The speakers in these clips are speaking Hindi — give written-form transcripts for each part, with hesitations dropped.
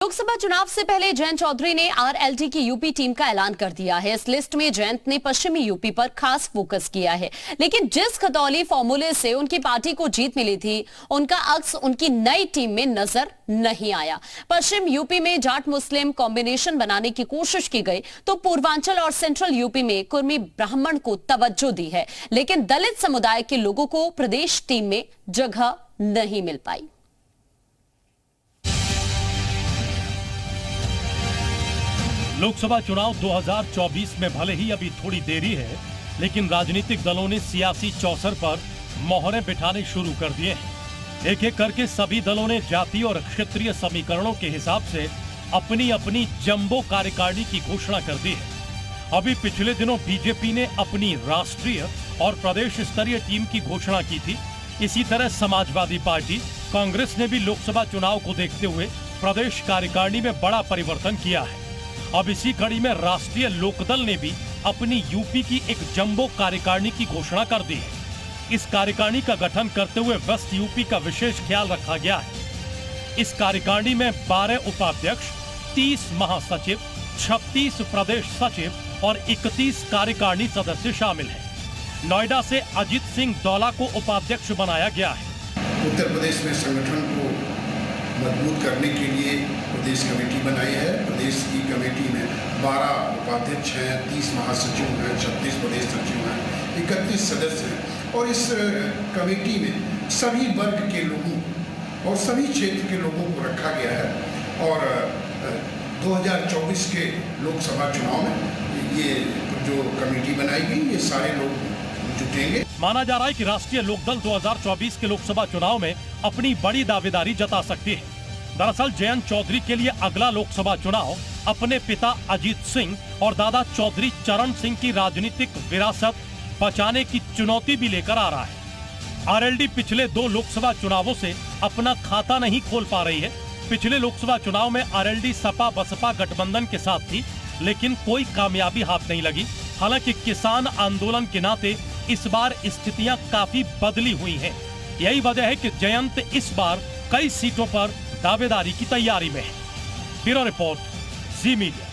लोकसभा चुनाव से पहले जयंत चौधरी ने आरएलडी की यूपी टीम का ऐलान कर दिया है। इस लिस्ट में जयंत ने पश्चिमी यूपी पर खास फोकस किया है, लेकिन जिस खतौली फॉर्मूले से उनकी पार्टी को जीत मिली थी, उनका अक्स उनकी नई टीम में नजर नहीं आया। पश्चिम यूपी में जाट मुस्लिम कॉम्बिनेशन बनाने की कोशिश की गई तो पूर्वांचल और सेंट्रल यूपी में कुर्मी ब्राह्मण को तवज्जो दी है, लेकिन दलित समुदाय के लोगों को प्रदेश टीम में जगह नहीं मिल पाई। लोकसभा चुनाव 2024 में भले ही अभी थोड़ी देरी है, लेकिन राजनीतिक दलों ने सियासी चौसर पर मोहरें बिठाने शुरू कर दिए हैं। एक एक करके सभी दलों ने जाति और क्षेत्रीय समीकरणों के हिसाब से अपनी अपनी जंबो कार्यकारिणी की घोषणा कर दी है। अभी पिछले दिनों बीजेपी ने अपनी राष्ट्रीय और प्रदेश स्तरीय टीम की घोषणा की थी। इसी तरह समाजवादी पार्टी, कांग्रेस ने भी लोकसभा चुनाव को देखते हुए प्रदेश कार्यकारिणी में बड़ा परिवर्तन किया है। अब इसी कड़ी में राष्ट्रीय लोकदल ने भी अपनी यूपी की एक जंबो कार्यकारिणी की घोषणा कर दी है। इस कार्यकारिणी का गठन करते हुए वेस्ट यूपी का विशेष ख्याल रखा गया है। इस कार्यकारिणी में 12 उपाध्यक्ष, 30 महासचिव, 36 प्रदेश सचिव और 31 कार्यकारिणी सदस्य शामिल हैं। नोएडा से अजीत सिंह दौला को उपाध्यक्ष बनाया गया है। उत्तर प्रदेश में संगठन को मजबूत करने के लिए प्रदेश कमेटी बनाई है। प्रदेश की कमेटी में 12 उपाध्यक्ष हैं, 30 महासचिव हैं, 36 प्रदेश सचिव हैं, 31 सदस्य हैं और इस कमेटी में सभी वर्ग के लोगों और सभी क्षेत्र के लोगों को रखा गया है। और 2024 के लोकसभा चुनाव में ये जो कमेटी बनाई गई, ये सारे लोग जुटेंगे। माना जा रहा है कि राष्ट्रीय लोकदल 2024 के लोकसभा चुनाव में अपनी बड़ी दावेदारी जता सकती है। दरअसल जयंत चौधरी के लिए अगला लोकसभा चुनाव अपने पिता अजीत सिंह और दादा चौधरी चरण सिंह की राजनीतिक विरासत बचाने की चुनौती भी लेकर आ रहा है। आरएलडी पिछले 2 लोकसभा चुनावों से अपना खाता नहीं खोल पा रही है। पिछले लोकसभा चुनाव में आरएलडी सपा बसपा गठबंधन के साथ थी, लेकिन कोई कामयाबी हाथ नहीं लगी। हालांकि किसान आंदोलन के नाते इस बार स्थितियां काफी बदली हुई हैं। यही वजह है कि जयंत इस बार कई सीटों पर दावेदारी की तैयारी में है। ब्यूरो रिपोर्ट, जी मीडिया।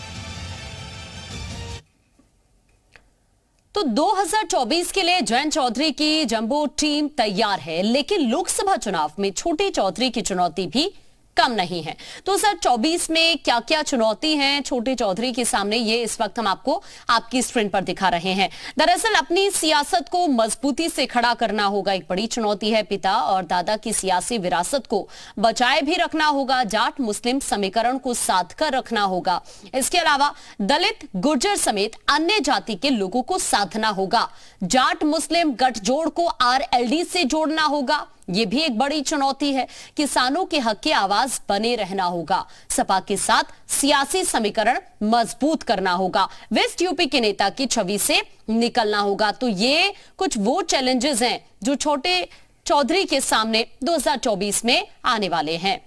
तो 2024 के लिए जयंत चौधरी की जंबो टीम तैयार है, लेकिन लोकसभा चुनाव में छोटे चौधरी की चुनौती भी कम नहीं है। तो सर 24 में क्या क्या चुनौती हैं छोटे चौधरी के सामने, ये इस वक्त हम आपको आपकी स्क्रीन पर दिखा रहे हैं। दरअसल अपनी सियासत को मजबूती से खड़ा करना होगा, एक बड़ी चुनौती है। पिता और दादा की सियासी विरासत को बचाए भी रखना होगा। जाट मुस्लिम समीकरण को साध कर रखना होगा। इसके अलावा दलित, गुर्जर समेत अन्य जाति के लोगों को साधना होगा। जाट मुस्लिम गठजोड़ को आरएलडी से जोड़ना होगा, ये भी एक बड़ी चुनौती है। किसानों के हक की आवाज बने रहना होगा। सपा के साथ सियासी समीकरण मजबूत करना होगा। वेस्ट यूपी के नेता की छवि से निकलना होगा। तो ये कुछ वो चैलेंजेस हैं जो छोटे चौधरी के सामने 2024 में आने वाले हैं।